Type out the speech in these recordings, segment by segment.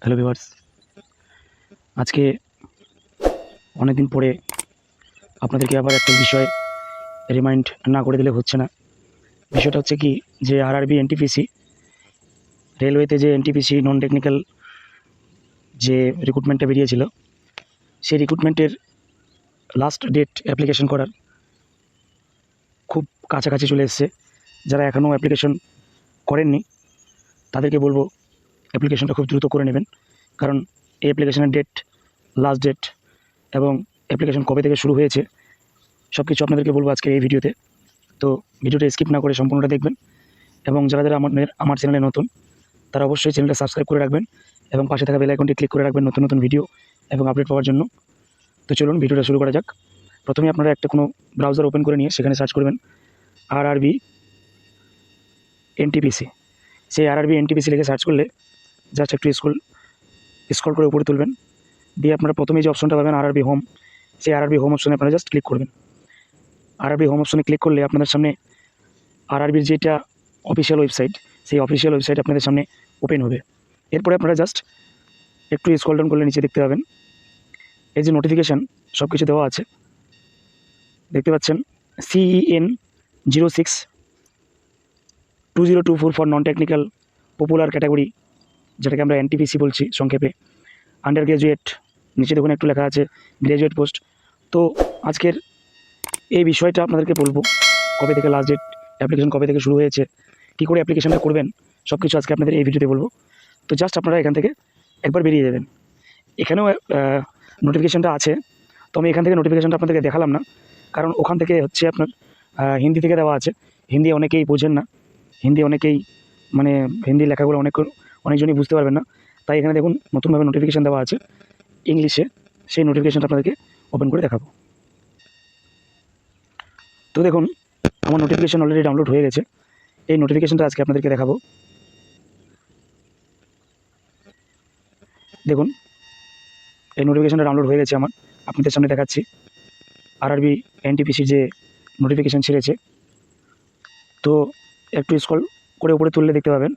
Hello viewers, আজকে অনেক দিন পরে আপনাদেরকে আবার একটা বিষয় রিমাইন্ড না করে দিলে হচ্ছে না। বিষয়টা হচ্ছে কি, যে RRB NTPC রেলওয়েতে যে NTPC নন টেকনিক্যাল যে রিক্রুটমেন্টটা বেরিয়েছিল, সেই রিক্রুটমেন্টের লাস্ট ডেট অ্যাপ্লিকেশন করার খুব কাছাকাছি চলে এসছে। যারা এখনও অ্যাপ্লিকেশন করেননি তাদেরকে বলবো অ্যাপ্লিকেশনটা খুব দ্রুত করে নেবেন, কারণ এই অ্যাপ্লিকেশনের ডেট, লাস্ট ডেট এবং অ্যাপ্লিকেশন কবে থেকে শুরু হয়েছে সব কিছু আপনাদেরকে বলবো আজকে এই ভিডিওতে। তো ভিডিওটা স্কিপ না করে সম্পূর্ণটা দেখবেন, এবং যারা যারা আমার চ্যানেলে নতুন তারা অবশ্যই চ্যানেলটা সাবস্ক্রাইব করে রাখবেন এবং পাশে থাকা বেল আইকনটি ক্লিক করে রাখবেন নতুন নতুন ভিডিও এবং আপডেট পাওয়ার জন্য। তো চলুন ভিডিওটা শুরু করা যাক। প্রথমে আপনারা একটা কোনো ব্রাউজার ওপেন করে নিয়ে সেখানে সার্চ করবেন RRB NTPC। সেই RRB NTPC লিখে সার্চ করলে জাস্ট একটু স্ক্রল করে উপরে তুলবেন, দিয়ে আপনারা প্রথমে যে অপশনটা পাবেন RRB হোম, সেই RRB হোম অপশনে আপনারা জাস্ট ক্লিক করবেন। RRB হোম অপশনে ক্লিক করলে আপনাদের সামনে RRBর যেটা অফিসিয়াল ওয়েবসাইট, সেই অফিসিয়াল ওয়েবসাইট আপনাদের সামনে ওপেন হবে। এরপরে আপনারা জাস্ট একটু স্ক্রল ডাউন করলে নিচে দেখতে পাবেন এই যে নোটিফিকেশান সব কিছু দেওয়া আছে, দেখতে পাচ্ছেন CEN 06-2024 for non technical popular category, যেটাকে আমরা NTPC বলছি সংক্ষেপে, আন্ডার গ্র্যাজুয়েট। নিচে দেখুন একটু লেখা আছে গ্র্যাজুয়েট পোস্ট। তো আজকের এই বিষয়টা আপনাদেরকে বলবো, কবে থেকে লাস্ট ডেট, অ্যাপ্লিকেশন কবে থেকে শুরু হয়েছে, কী করে অ্যাপ্লিকেশনটা করবেন, সব কিছু আজকে আপনাদের এই ভিডিওতে বলবো। তো জাস্ট আপনারা এখান থেকে একবার বেরিয়ে যাবেন। এখানেও নোটিফিকেশানটা আছে, তো আমি এখান থেকে নোটিফিকেশানটা আপনাদেরকে দেখালাম না, কারণ ওখান থেকে হচ্ছে আপনার হিন্দি থেকে দেওয়া আছে। হিন্দি অনেকেই বোঝেন না, হিন্দি লেখাগুলো অনেকজনই বুঝতে পারবেন না, তাই এখানে দেখুন নতুনভাবে নোটিফিকেশান দেওয়া আছে ইংলিশে। সেই নোটিফিকেশানটা আপনাদেরকে ওপেন করে দেখাবো। তো দেখুন আমার নোটিফিকেশান অলরেডি ডাউনলোড হয়ে গেছে। এই নোটিফিকেশানটা আজকে আপনাদেরকে দেখাবো। দেখুন এই নোটিফিকেশানটা ডাউনলোড হয়ে গেছে আমার, আপনাদের সামনে দেখাচ্ছি। RRB NTPC যে নোটিফিকেশান ছেড়েছে, তো একটু স্ক্রল করে উপরে তুললে দেখতে পাবেন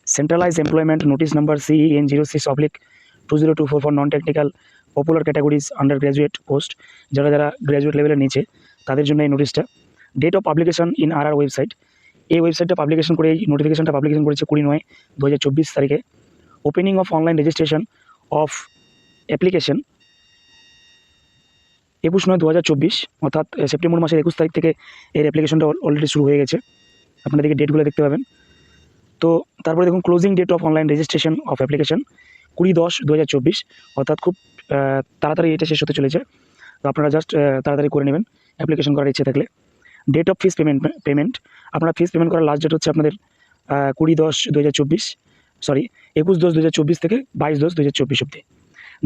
centralise employment notice number CEN 06/2024 for non technical popular categories undergraduate post. যারা যারা গ্র্যাজুয়েট লেভেলের নিচে তাদের জন্য এই নোটিশটা। Date of publication in RR website, এই ওয়েবসাইটটা পাবলিকেশন করে, এই নোটিফিকেশনটা পাবলিকেশন করেছে 20/9/2024 তারিখে। Opening of online registration of application 21/9/2024, অর্থাৎ সেপ্টেম্বর মাসের 21 তারিখ থেকে এর অ্যাপ্লিকেশনটা অলরেডি শুরু হয়ে গেছে। আপনাদেরকে ডেটগুলো দেখতে পাবেন। তো তারপরে দেখুন closing date of online registration of application 20/10/2024, অর্থাৎ খুব তাড়াতাড়ি এটা শেষ হতে চলেছে। তো আপনারা জাস্ট তাড়াতাড়ি করে নেবেন অ্যাপ্লিকেশন করার ইচ্ছে থাকলে। ডেট অফ ফিস পেমেন্ট, আপনারা ফিস পেমেন্ট করার লাস্ট ডেট হচ্ছে আপনাদের 20/10/2024, 21/10/2024 থেকে 22/10/2024 অবধি।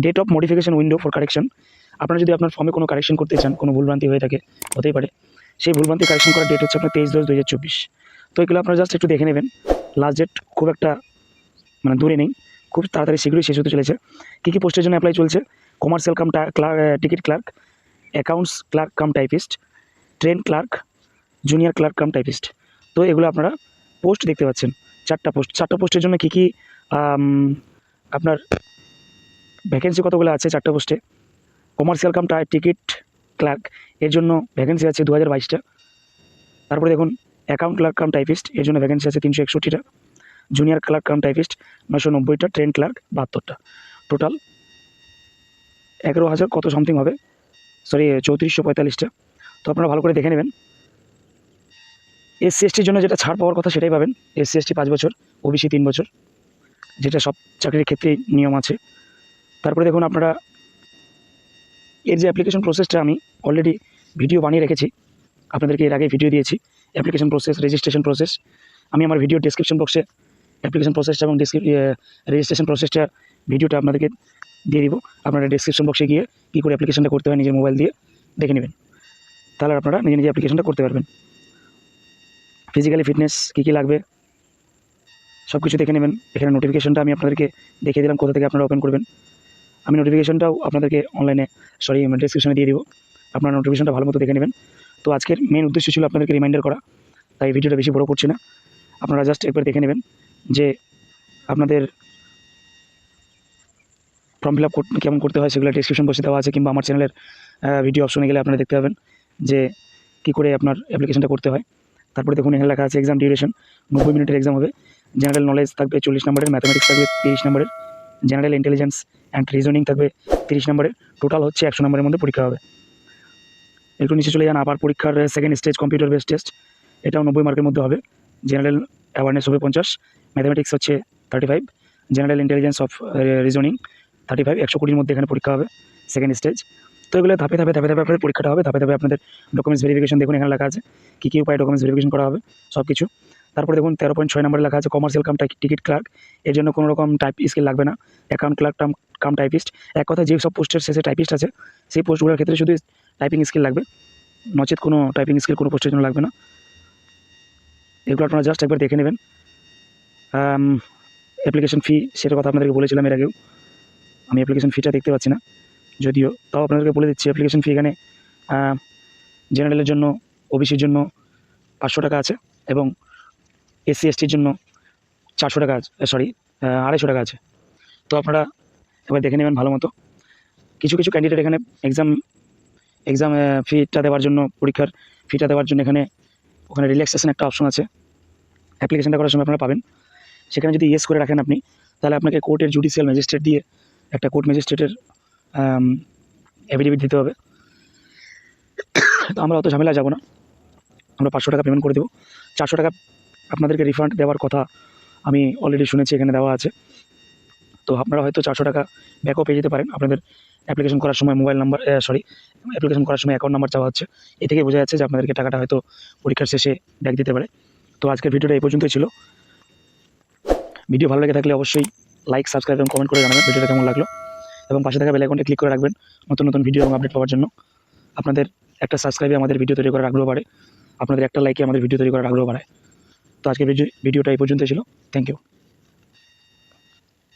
Date of modification window for correction, আপনারা যদি আপনার ফর্মে কোনো কারেকশন করতে চান, কোনো ভুলভ্রান্তি হয়ে থাকে, হতেই পারে, সেই ভুলভ্রান্তি কারেকশন করার ডেট হচ্ছে আপনার 23/10/2024। তো এগুলো আপনারা জাস্ট একটু দেখে নেবেন। লাস্ট ডেট খুব একটা দূরে নেই, খুব তাড়াতাড়ি শীঘ্রই শেষ হতে চলেছে। কী কী পোস্টের জন্য অ্যাপ্লাই চলছে? Commercial cum ticket clerk, accounts clerk cum typist, train clerk, junior clerk cum typist. তো এগুলো আপনারা পোস্ট দেখতে পাচ্ছেন, চারটা পোস্টের জন্য কী কী আপনার ভ্যাকেন্সি কতগুলো আছে। চারটা পোস্টে কমার্শিয়াল কাম টিকিট ক্লার্ক, এর জন্য ভ্যাকেন্সি আছে 2022টা। তারপরে দেখুন অ্যাকাউন্ট ক্লার্ক কাম টাইপিস্ট, এর জন্য ভ্যাকেন্সি আছে 361টা। জুনিয়র ক্লার্ক কাম টাইপিস্ট 990টা। ট্রেন ক্লার্ক 72টা। টোটাল 11,000 কত সামথিং হবে, 3445টা। তো আপনারা ভালো করে দেখে নেবেন। SC STর জন্য যেটা ছাড় পাওয়ার কথা সেটাই পাবেন। SC ST 5 বছর, OBC 3 বছর, যেটা সব চাকরির ক্ষেত্রেই নিয়ম আছে। তারপরে দেখুন আপনারা এর যে অ্যাপ্লিকেশন প্রসেসটা আমি অলরেডি ভিডিও বানিয়ে রেখেছি, আপনাদেরকে এর আগে ভিডিও দিয়েছি অ্যাপ্লিকেশন প্রসেস, রেজিস্ট্রেশন প্রসেস। আমি আমার ভিডিও ডেসক্রিপশন বক্সে অ্যাপ্লিকেশন প্রসেসটা এবং রেজিস্ট্রেশন প্রসেসটা ভিডিওটা আপনাদেরকে দিয়ে দিব। আপনারা ডেসক্রিপশন বক্সে গিয়ে কী করে অ্যাপ্লিকেশনটা করতে হয় নিজের মোবাইল দিয়ে দেখে নেবেন, তাহলে আপনারা নিজে নিজে অ্যাপ্লিকেশনটা করতে পারবেন। ফিজিক্যালি ফিটনেস কী কী লাগবে সব কিছু দেখে নেবেন। এখানে নোটিফিকেশনটা আমি আপনাদেরকে দেখিয়ে দিলাম কোথা থেকে আপনারা ওপেন করবেন। আমি নোটিফিকেশনটাও আপনাদেরকে ডেসক্রিপশনে দিয়ে দিব, আপনারা নোটিফিকেশনটা ভালো মতো দেখে নেবেন। তো আজকের মেন উদ্দেশ্য ছিল আপনাদেরকে রিমাইন্ডার করা, তাই ভিডিওটা বেশি বড় করছি না। আপনারা জাস্ট একবার দেখে নেবেন যে আপনাদের ফর্ম ফিল আপ কেমন করতে হয় সেগুলো ডিসক্রিপশন বক্সে দেওয়া আছে, কিংবা আমার চ্যানেলের ভিডিও অপশনে গেলে আপনারা দেখতে পাবেন যে কী করে আপনার অ্যাপ্লিকেশনটা করতে হয়। তারপরে দেখুন এখানে লেখা আছে এক্সাম ডিউরেশন 90 মিনিটের এক্সাম হবে। জেনারেল নলেজ থাকবে 40 নম্বরের, ম্যাথামেটিক্স থাকবে 30 নম্বরের, জেনারেল ইন্টেলিজেন্স অ্যান্ড রিজনিং থাকবে 30 নম্বরের। টোটাল হচ্ছে 100 নম্বরের মধ্যে পরীক্ষা হবে। একটু নিচে চলে যান, আবার পরীক্ষার second stage computer base test, এটাও 90 মার্কের মধ্যে হবে। জেনারেল অ্যাওয়ারনেস হবে 50, ম্যাথামেটিক্স হচ্ছে 35, জেনারেল ইন্টেলিজেন্স অফ রিজনিং 35, 120-র মধ্যে এখানে পরীক্ষা হবে সেকেন্ড স্টেজ। তো এগুলো ধাপে ধাপে ধাপে ধাপে আপনাদের পরীক্ষাটা হবে। ধাপে ধাপে আপনাদের ডকুমেন্টস ভেরিফিকেশন দেখুন এখানে লেখা আছে কী কী উপায়ে ডকুমেন্টস ভেরিফিকেশন করা হবে সব কিছু। তারপরে দেখুন 13.6 নম্বরে লেখা আছে কমার্শিয়াল কাম টিকিট ক্লার্ক, এর জন্য কোনো রকম টাইপ স্কিল লাগবে না। অ্যাকাউন্ট ক্লার্ক কাম টাইপিস্ট, এক কথা যে সব পোস্টের শেষে টাইপিস্ট আছে সেই পোস্টগুলোর ক্ষেত্রে শুধু টাইপিং স্কিল লাগবে, নচেত কোনো টাইপিং স্কিল কোনো পোস্টের জন্য লাগবে না। এগুলো আপনারা জাস্ট একবার দেখে নেবেন। অ্যাপ্লিকেশন ফি সেটার কথা আপনাদেরকে বলেছিলাম এর আগেও, আমি অ্যাপ্লিকেশন ফিটা দেখতে পাচ্ছি না যদিও, তাও আপনাদেরকে বলে দিচ্ছি। অ্যাপ্লিকেশন ফি এখানে জেনারেলের জন্য, ওবিসির জন্য 500 টাকা আছে, এবং এসসি এসটির জন্য 400 টাকা আছে, 250 টাকা আছে। তো আপনারা এবার দেখে নেবেন ভালো মতো। কিছু কিছু ক্যান্ডিডেট এখানে এক্সাম ফিটা দেওয়ার জন্য, পরীক্ষার ফিটা দেওয়ার জন্য ওখানে রিল্যাক্সেশন একটা অপশন আছে অ্যাপ্লিকেশনটা করার সময় আপনারা পাবেন। সেখানে যদি ইয়েস করে রাখেন আপনি, তাহলে আপনাকে কোর্টের জুডিশিয়াল ম্যাজিস্ট্রেট দিয়ে একটা কোর্ট ম্যাজিস্ট্রেটের অ্যাফিডেভিট দিতে হবে। তো আমরা অত ঝামেলা যাব না, আমরা 500 টাকা পেমেন্ট করে দেবো। 400 টাকা আপনাদেরকে রিফান্ড দেওয়ার কথা আমি অলরেডি শুনেছি এখানে দেওয়া আছে। তো আপনারা হয়তো 400 টাকা ব্যাকও পেয়ে যেতে পারেন। আপনাদের অ্যাপ্লিকেশন করার সময় মোবাইল নাম্বার অ্যাপ্লিকেশন করার সময় অ্যাকাউন্ট নাম্বার চাওয়া হচ্ছে, এ থেকে বোঝা যাচ্ছে যে আপনাদেরকে টাকাটা হয়তো পরীক্ষার শেষে ব্যাক দিতে পারে। তো আজকের ভিডিওটা এই পর্যন্তই ছিল। ভিডিও ভালো লেগে থাকলে অবশ্যই লাইক, সাবস্ক্রাইব এবং কমেন্ট করে জানাবেন ভিডিওটা কেমন লাগলো, এবং পাশে থাকা বেল আইকনটা ক্লিক করে রাখবেন নতুন নতুন ভিডিও এবং আপডেট পাওয়ার জন্য। আপনাদের একটা সাবস্ক্রাইবে আমাদের ভিডিও তৈরি করার আগ্রহ বাড়ে, আপনাদের একটা লাইকে আমাদের ভিডিও তৈরি করার আগ্রহ বাড়ায়। তো আজকের ভিডিওটা এই পর্যন্তই ছিল। Thank you.